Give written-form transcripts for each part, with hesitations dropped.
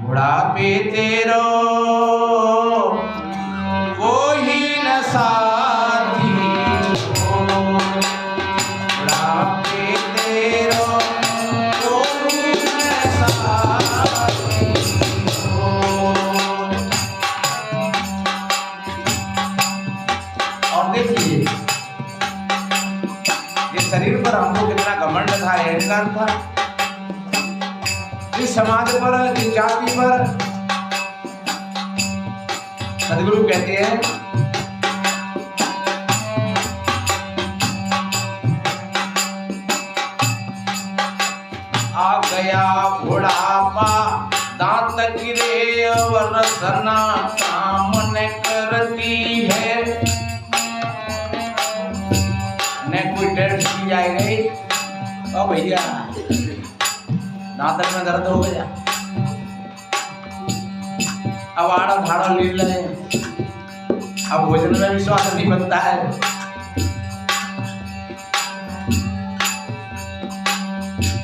बुढ़ापे तेरो कोई न साथी हो, बुढ़ापे तेरो कोई न साथी हो। और देखिए ये शरीर पर हमको कितना घमंड था, अहंकार था, इस समाज पर, इस जाति पर। सदगुरु कहते हैं आ गया बुढ़ापा दांत गिरे और सना काम न करती है। न कोई डर सी आई गई ओ भैया दांत में दर्द हो गया, अब आड़ा धाड़ा ले रहे हैं, अब भोजन में भी स्वाद नहीं बनता है।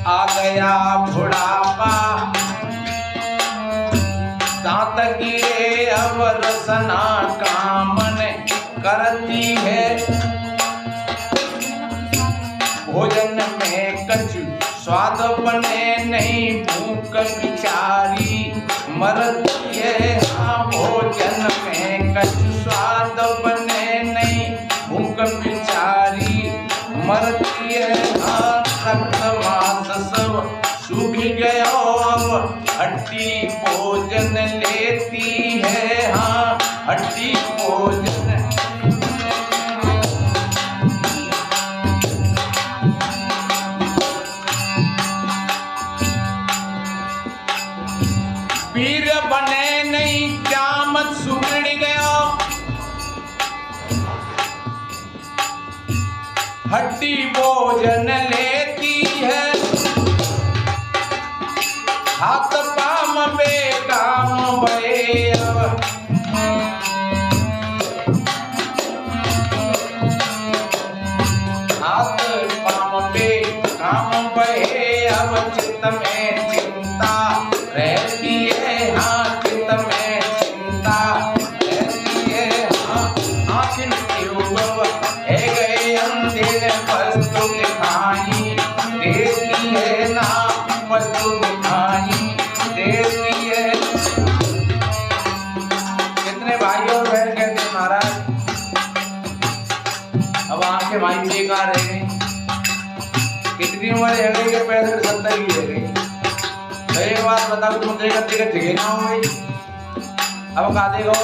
आ गया बुढ़ापा दांत गिरे अब रसना काम न करती है। भोजन में कछु स्वाद बने नहीं, भूख बिचारी मरती है। हाँ भोजन में कछु स्वाद बने नहीं, भूख बिचारी मरती है। हाँ रक्त मांस सब सूख गया अब हड्डी भोजन लेती है। हाँ हड्डी भोजन पीर बने नहीं, क्यामत सुगड़ गया हड्डी भोजन लेती है। हाथ पाम बेकाम भये अब हाथ पाम बेकाम भये अब चित्त में चिंता रहती है। हाँ चित्त में चिंता रहती है। हाँ आखिर क्यों है गए अंधेरे वस्तु दिखाई देती है ना, वस्तु दिखाई देती है। कितने भाई और बहन कहते हैं महाराज अब आंखें भाई बेकार रह गई, कितनी उम्र रह गई कि 65-70 की रह गई। एक बात बताओ तुम देखते ना हो गई, अब का देगा तो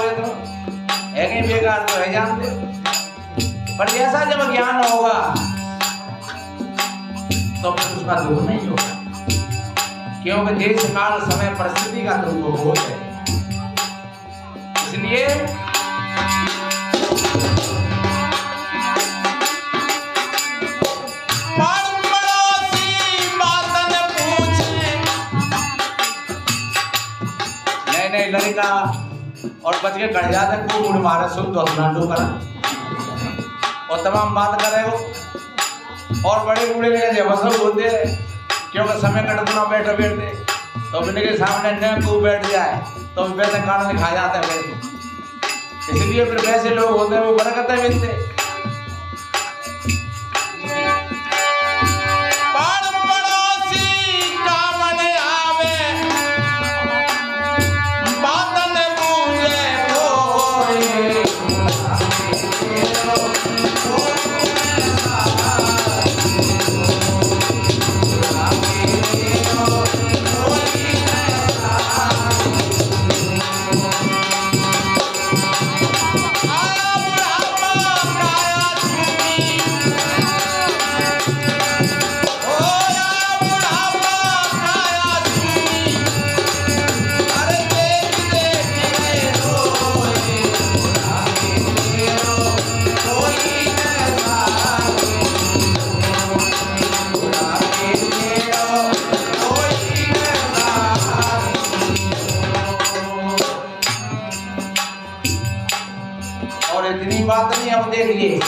है कहीं बेकार तो है जानते। पर जैसा जब ज्ञान होगा तो फिर उसका दुख नहीं होगा, क्योंकि देश काल समय परिस्थिति का दुख हो है। इसलिए लड़का और बच के कट जाते खूब उड़ मारे सुन तो नाटू करा और तमाम बात करे हो। और बड़े बूढ़े लगे बस होते क्योंकि समय कट ना बैठे बैठते तो बिना के सामने न को बैठ जाए तो वैसे खाना खा जाता है वैसे। इसलिए फिर वैसे लोग होते हैं वो बरकत मिलते। बात नहीं। अब देखिए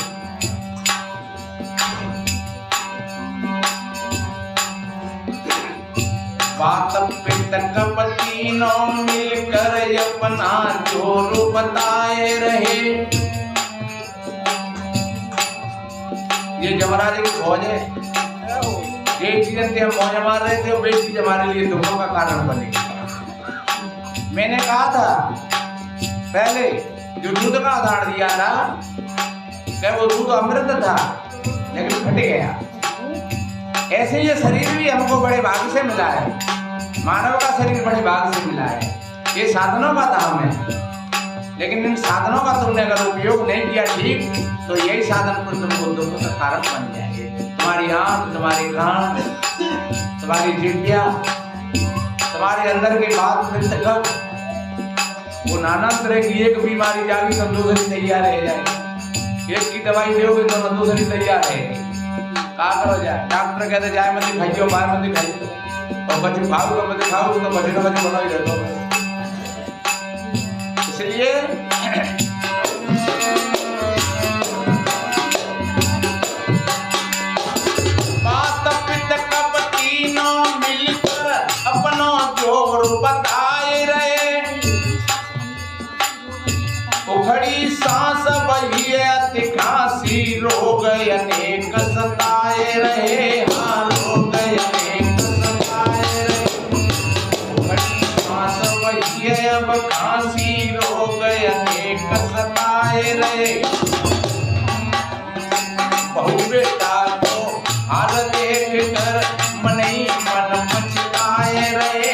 बात पितक कप तीनों मिलकर अपना जोर बताए रहे। ये जमराज की फौज है, एक चीज हम मौज मार रहे थे और एक चीज हमारे लिए दुखों का कारण बनी। मैंने कहा था पहले जो दूध का उदाहरण दिया ना, क्या वो दूध अमृत था लेकिन फट गया। ऐसे ये शरीर भी हमको बड़े भाग्य से मिला है, मानव का शरीर बड़े भाग्य से मिला है। ये साधनों का धाम है, लेकिन इन साधनों का तुमने अगर उपयोग नहीं किया ठीक, तो यही साधन पर तुमको दुख का कारण बन जाएंगे। तुम्हारी आंख, तुम्हारी कान, तुम्हारी जिह्वा, तुम्हारे अंदर के बात फिर वो नाना तरह की एक बीमारी जागी तो दूसरी तैयार रह जाएगी। एक की दवाई दोगे तो दूसरी तैयार रहेगी। क्या करो जाए, डॉक्टर कहते जाए मत खाइयो, बाहर मत खाइयो, और बच्चे खाओ तो मत खाओ, तो बच्चे का बच्चे बना ही रहता है। इसलिए माता पिता कप तीनों मिलकर अपना जोर बताए रहे। उखड़ी सांस बही तिखासी रोग अनेक सताए रहे। हाँ, रोग अनेक सताए रहे। उखड़ी सांस बही अब खांसी रोग अनेक सताए रहे। बहु बेटा को हाल देख कर मन ही मन पछताए रहे।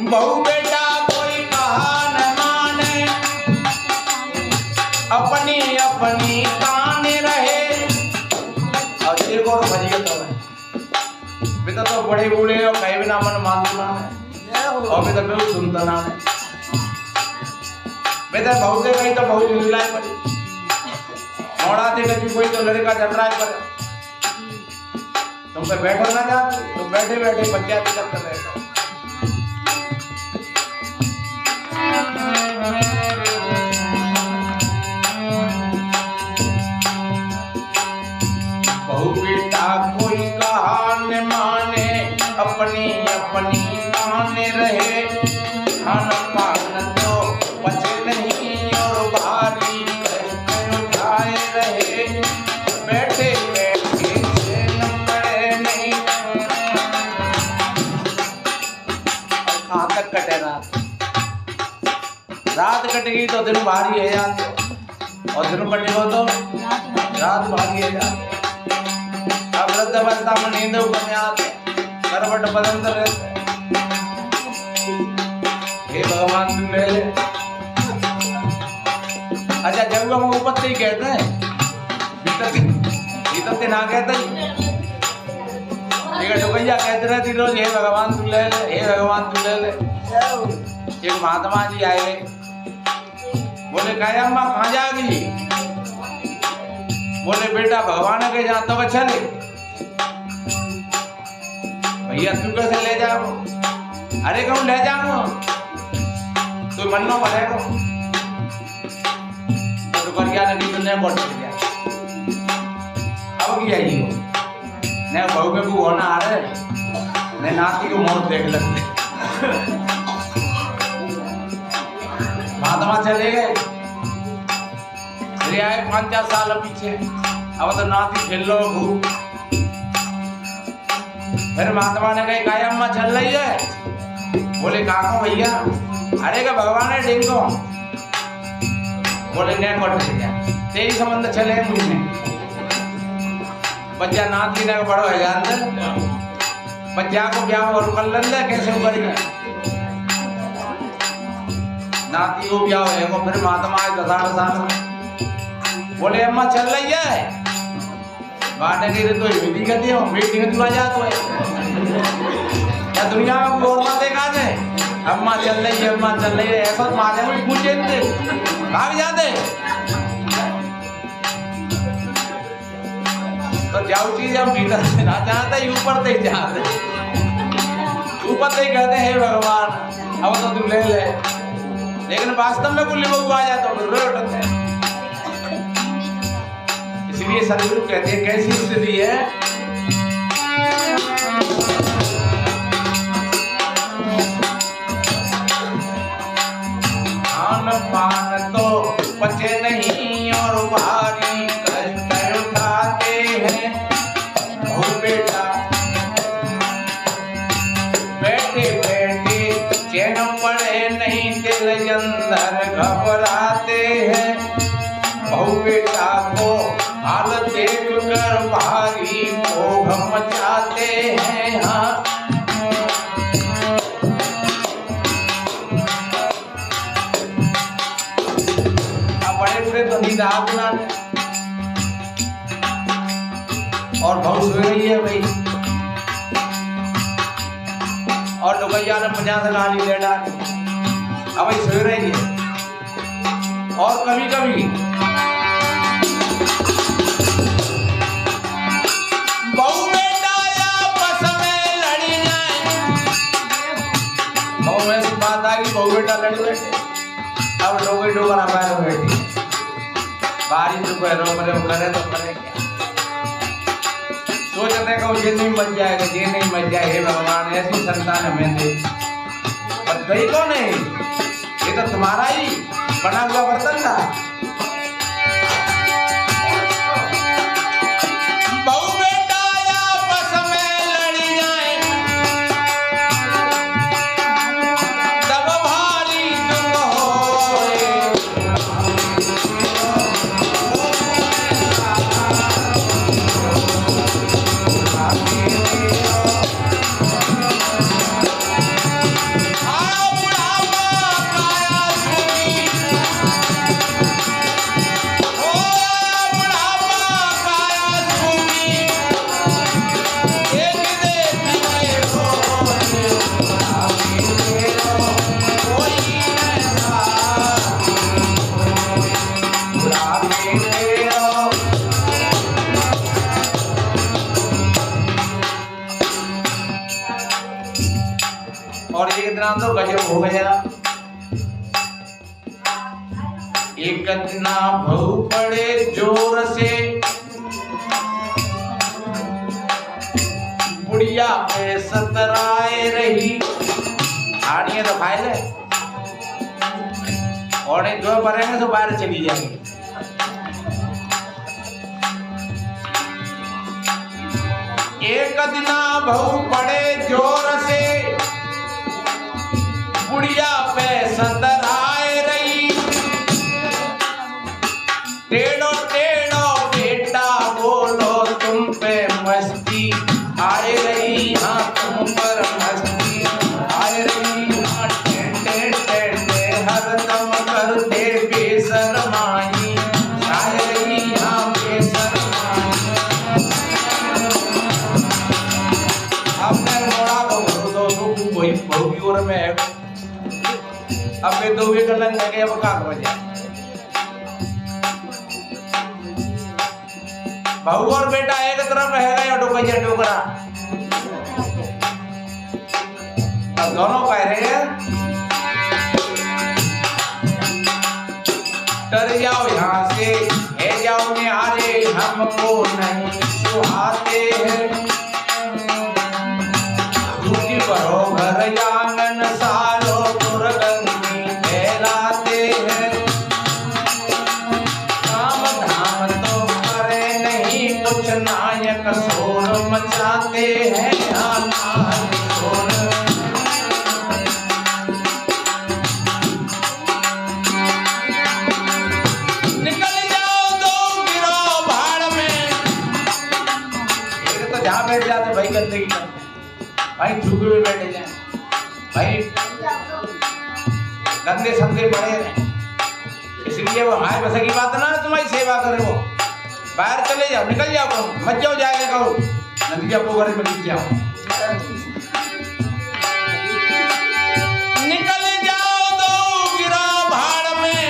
बहु बेटा कोई कहा न माने, अपनी अपनी ताने रहे। और एक और फजीयत है, बेटा तो बड़े बूढ़े और कहीं बिना मन मानना है, और बेटा मैं सुनता ना है। बेटा बहुत से कहीं तो बहुत झुलाए पड़े, मोड़ा दे कभी कोई तो लड़का चल रहा है पर तुम पे बैठो ना जा, तुम बैठे बैठे बच्चा दिक्कत कर रहे हो। बहु बेटा कोई कहा न माने, अपनी अपनी ताने रहे। खान पान तो बचे नहीं और भारी उठाए रहे। बैठे बैठे न पड़े नहीं। कहाँ तक कटे रात, रात कट गई तो दिन भारी है जाते, और दिन कटेगा तो रात भारी है जाते। अब वृद्ध अवस्था में नींद बन आते, करवट बदलते रहते। हे भगवान तुम ले ले। अच्छा जब हम ऊपर से ही कहते हैं, भीतर से ना कहते ठुकैया कहते रहती रोज, हे भगवान तू ले ले, हे भगवान तू ले ले। एक महात्मा जी आए, बोले कहे अम्मा कहाँ जाएगी? बोले बेटा भगवान के जहाँ तो चले। भैया तू कैसे ले जाओ? अरे कहूँ ले जाओ तो मन में बढ़ेगा तो करिया नहीं तो नहीं बढ़ गया। अब क्या ही हो न बहू के को होना आ रहे न नाती को मौत देख लगते। महात्मा चले गए, अरे आए 5-4 साल पीछे, अब तो नाती खेल लो भूख। फिर महात्मा ने कही काय अम्मा चल रही है? बोले काको भैया? अरे का भगवान है डिंगो। बोले ने कोट गया तेरी संबंध चले मुझे बच्चा नाती ने बड़ो है जानते बच्चा को ब्याह और कर ले कैसे ऊपर गया नाती को ब्याह है वो। फिर महात्मा आए 10 साल बोले अम्मा चल रही है बाटे की तो हिंदी कहती हो बेटी तू आ जा तो क्या दुनिया में और मत देखा जाए अम्मा चल रही है अम्मा चल रही है ऐसा मारे में पूछे थे भाग जाते। तो जाओ चीज हम भीतर से ना चाहते ऊपर से चाहते ऊपर से कहते हैं भगवान अब तो तू ले ले, लेकिन वास्तव में कुल्ली बहू आ जाए तो फिर रोए उठते हैं। सदगुरु कहते हैं कैसी स्थिति है। खान पान तो पचे नहीं और भारी कष्ट उठाते हैं बहु बेटा, बैठे बैठे चैन पड़े नहीं दिल अंदर घबराते हैं बहु बेटा को हाल देख कर भारी भोग मचाते हैं। हाँ बड़े बुरे तो नींद आना और बहुत सो रही है भाई, और लोगैया ने 50 गाली दे डाली, अब भाई सो रही है। और कभी कभी बहु बेटा आपस में लड़ी जाए, बहु ऐसी बात आ गई बहु बेटा लड़ बैठे, अब लोग डोगरा पैर बैठी बारिश जो पैरों में करे तो करे क्या, सोचते हैं कि ये नहीं बच जाएगा, ये नहीं बच जाए, हे भगवान ऐसी संतान हमें दे, पर गई तो नहीं, ये तो तुम्हारा ही बना हुआ बर्तन था। बहु बेटा आपस में लड़ी जाए तब भारी दुख होए, और एक दिन तो गजब हो गया। एक दिन बहु पड़े जोर से बुढ़िया पे सतराए रही, आड़ियां तो खाए ले और एक दो परेंगे तो बाहर चली जाएंगे। एक दिन बहु पड़े जोर से बुढ़िया पे सतराए रही, टेढ़ो टेढ़ो बेटा बोलो तुम पे मस्ती आए रही, हाँ तुम पर मस्ती आए रही, हाँ टेढ़े टेढ़े हरदम करते बेशरमाई आए रही, हाँ बेशरमाई। आपने मोड़ा को कोई बहु की ओर में है, अब वे दो भी गलन लगे, अब का बजे बहू और बेटा एक तरफ रह गए और डोकैया डोकरा, अब दोनों कह रहे हैं डर जाओ यहाँ से, है जाओ निहारे हमको नहीं सुहाते हैं, झूठी भरो घर आंगन सालो दुर्गंधी फैलाते हैं, काम धाम तो करे नहीं कुछ नायक शोर मचाते हैं, हाँ नायक शोर। निकल जाओ दो गिरो भाड़ में, एक तो जहाँ बैठ जाते भाई गंदगी करते भाई, झुके हुए बैठे जाए भाई, गंदे संदे पड़े रहे, इसलिए वो हमारे बस की बात ना तुम्हारी सेवा करे, वो बाहर चले जाओ, निकल जाओ, मत जाओ, जाएगा कहो नदिया पोखर में गिर जाओ, निकल जाओ दो गिरा भाड़ में,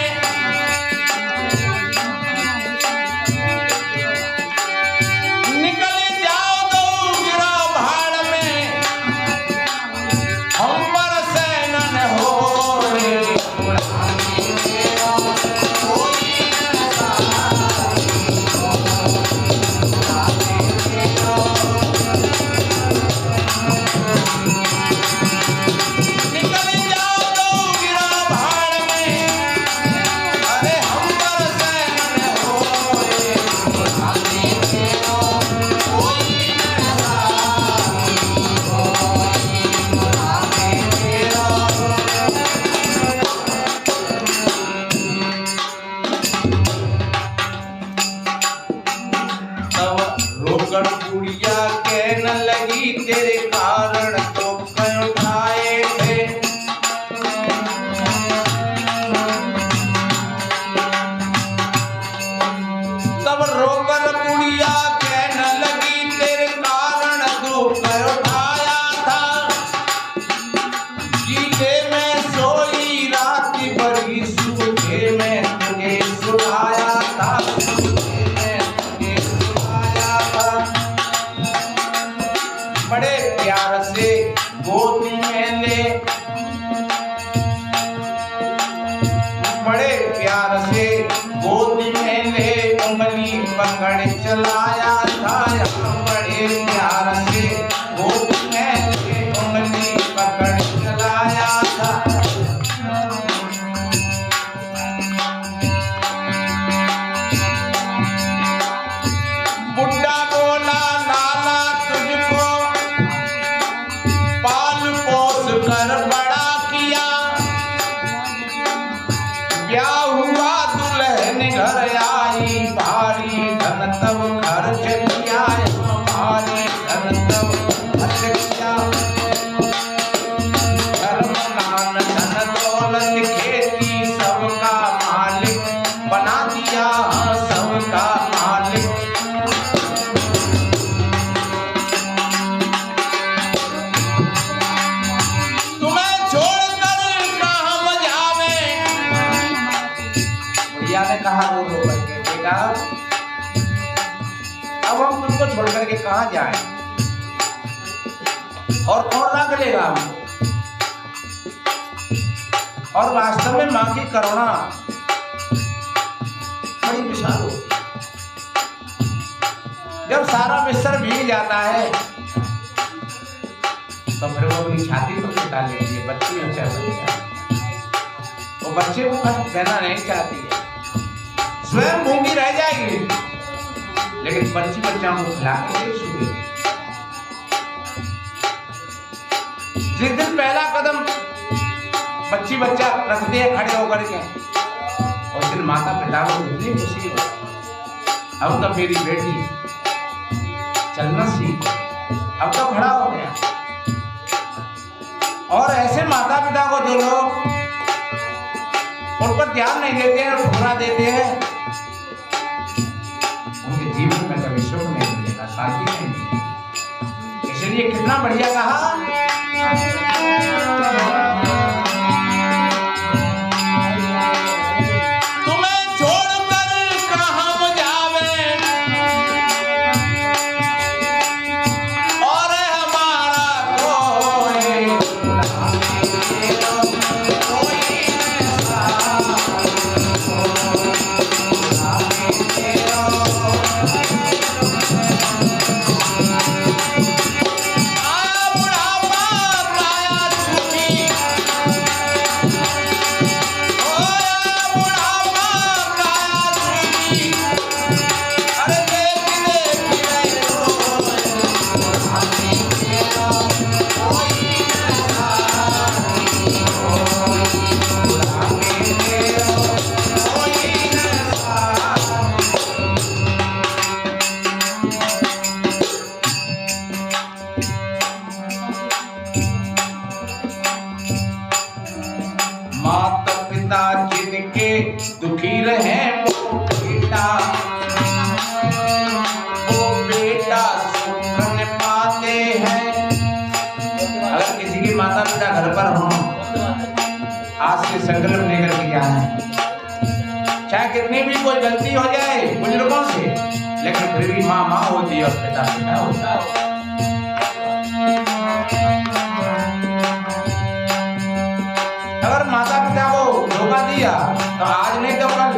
निकल जाओ दो गिरा भाड़ में, हम पर सैनन हो सुगड़ बुढ़िया कहने लगी तेरे कारण तो कहीं उठाए थे। तब रोकर बुढ़िया कहने लगी तेरे कारण दुख उठाया था। जीते में सोई रात भरी सूखे में तुझे सुलाया था। बड़े प्यार से गोदी में ले, बड़े प्यार से गोदी में ले उंगली पकड़ चलाया था। बड़े प्यार से गोदी में ले उंगली पकड़ चलाया था। बुड्ढा बोला लाला तुझको पाल पोस कर बड़ा किया, ब्याह हुआ दुल्हन घर आई भारी धन तब खर्च किया। भारी धन तब खर्च किया। धर्म नाम धन दौलत खेती सबका मालिक बना दिया। सबका मालिक ने कहा रो रो करके बेटा अब हम तुमको छोड़ करके कहाँ जाएं और कौन रख लेगा हमको। और वास्तव में माँ की करुणा बड़ी विशाल होती है। जब सारा बिस्तर भीग जाता है तो फिर वो अपनी छाती पर उठा लेती है। बच्ची हो चाहे बच्चा, वो बच्चे को कष्ट देना नहीं चाहती है। स्वयं भूखी रह जाएगी लेकिन बच्ची बच्चा को खिला के नहीं छूएगी। जिस दिन पहला कदम बच्ची बच्चा रखते हैं खड़े होकर के, उस दिन माता पिता को कितनी खुशी हो। अब तो मेरी बेटी चलना सीख, अब तो खड़ा हो गया। और ऐसे माता पिता को जो लोग उन पर ध्यान नहीं देते हैं और ठुकरा देते हैं, उनके जीवन में कभी सुख नहीं मिलेगा, शांति नहीं मिलेगी। इसलिए कितना बढ़िया कहा, तुम्हें छोड़कर कहाँ जावे और हमारा कोई माता पिता जिनके दुखी रहे वो बेटा सुख न पाते हैं। अगर किसी की माता पिता घर पर हो, आज से संकल्प लेकर के क्या है, चाहे कितनी भी कोई गलती हो जाए बुजुर्गों से, लेकिन फिर भी माँ माँ होती है और पिता पिता होता है। अगर माता पिता को धोखा दिया तो आज नहीं तो कल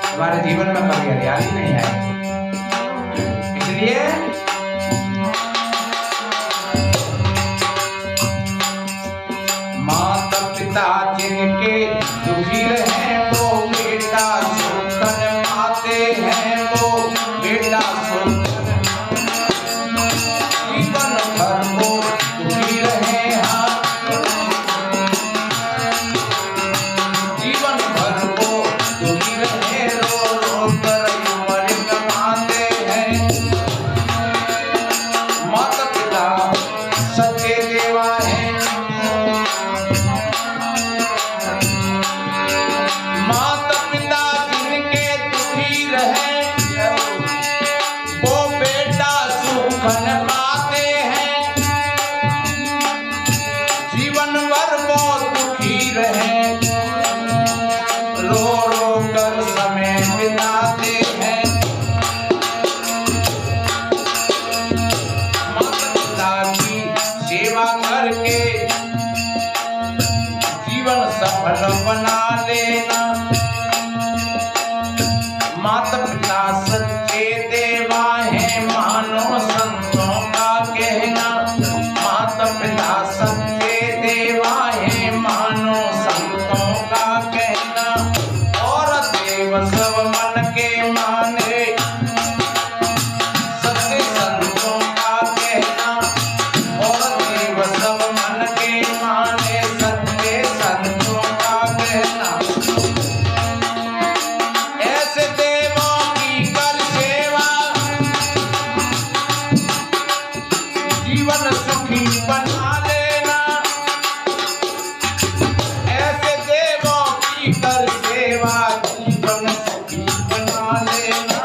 तुम्हारे जीवन में कभी हरियाली नहीं आएगी। इसलिए माता पिता जिनके दुखी रहे वो बेटा सुख न पाते हैं। वो बेटा सुख जीवन भर वो दुखी रहे, जीवन भर वो दुखी रहे, रो रो कर उम्र कमाते कर समय बिताते हैं। माता पिता की सेवा करके जीवन सफल बना लेना। माता पिता सच्चे देवा हैं मानो संतों का कहना। माता पिता सच्चे देवा हैं मानो संतों का कहना। और देव सब मन के माने सच्चे संतों का कहना। और देव सब मन के माने सच्चे संतों का कहना। ऐसे देवों की कर सेवा जीवन सुखी बना लेना। ऐसे देवों की कर सेवा जीवन सुखी बना लेना।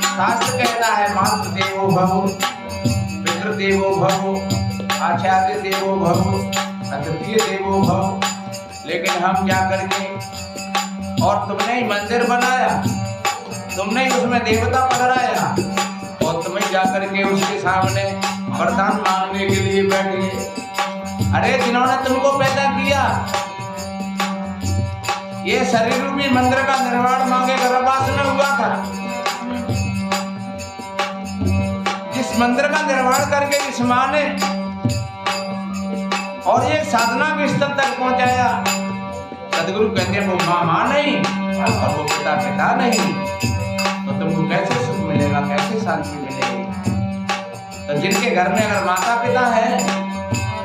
शास्त्र कहता है मातृ देवो भव, पितृ देवो भव, आचार्य देवो भव, अतिथि देवो भव। लेकिन हम क्या करके, और तुमने ही मंदिर बनाया, तुमने ही उसमें देवता पधराया, और तुम्हें जाकर के उसके सामने वरदान मांगने के लिए बैठ गए। अरे जिन्होंने तुमको पैदा किया, ये शरीर रूपी मंदिर का निर्माण मांगे गर्भवास में हुआ था। जिस मंदिर का निर्माण करके इस मां ने और ये साधना के स्तर तक पहुंचाया, सदगुरु कहते हैं वो मां नहीं और वो पिता पिता नहीं, तो तुमको कैसे सुख मिलेगा, कैसे शांति मिलेगी। तो जिनके घर में अगर माता पिता है,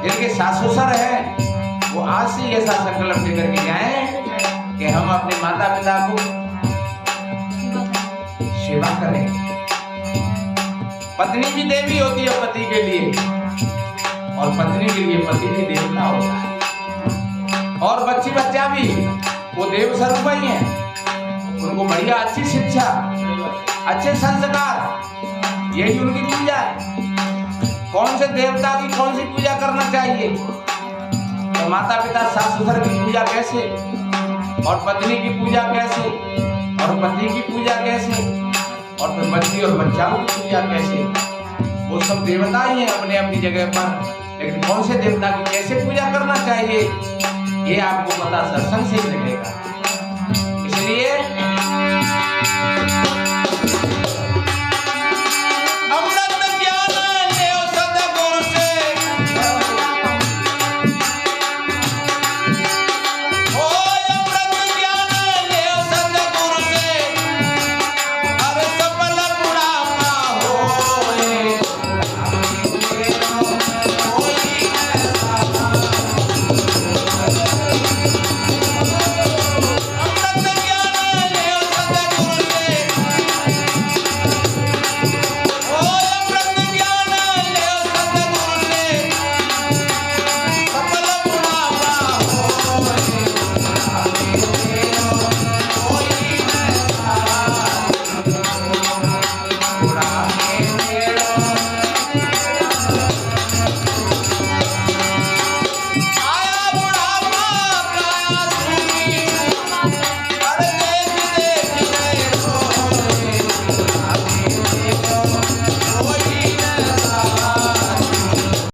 जिनके सास ससुर है, वो आज से ऐसा संकल्प लेकर के जाएं कि हम अपने माता पिता को सेवा करें। पत्नी भी देवी होती है पति के लिए, और पत्नी के लिए पति भी देवता होता है। और बच्ची बच्चा भी वो देव स्वरूप ही है। उनको बढ़िया अच्छी शिक्षा, अच्छे संस्कार, यही उनकी पूजा है। कौन से देवता की कौन सी पूजा करना चाहिए, तो माता पिता सास ससुर की पूजा कैसे, और पत्नी की पूजा कैसे, और पति की पूजा कैसे, और फिर बच्ची और बच्चाओं की पूजा कैसे। वो सब देवता ही हैं अपने अपनी जगह पर, लेकिन कौन से देवता की कैसे पूजा करना चाहिए ये आपको पता सत्संग से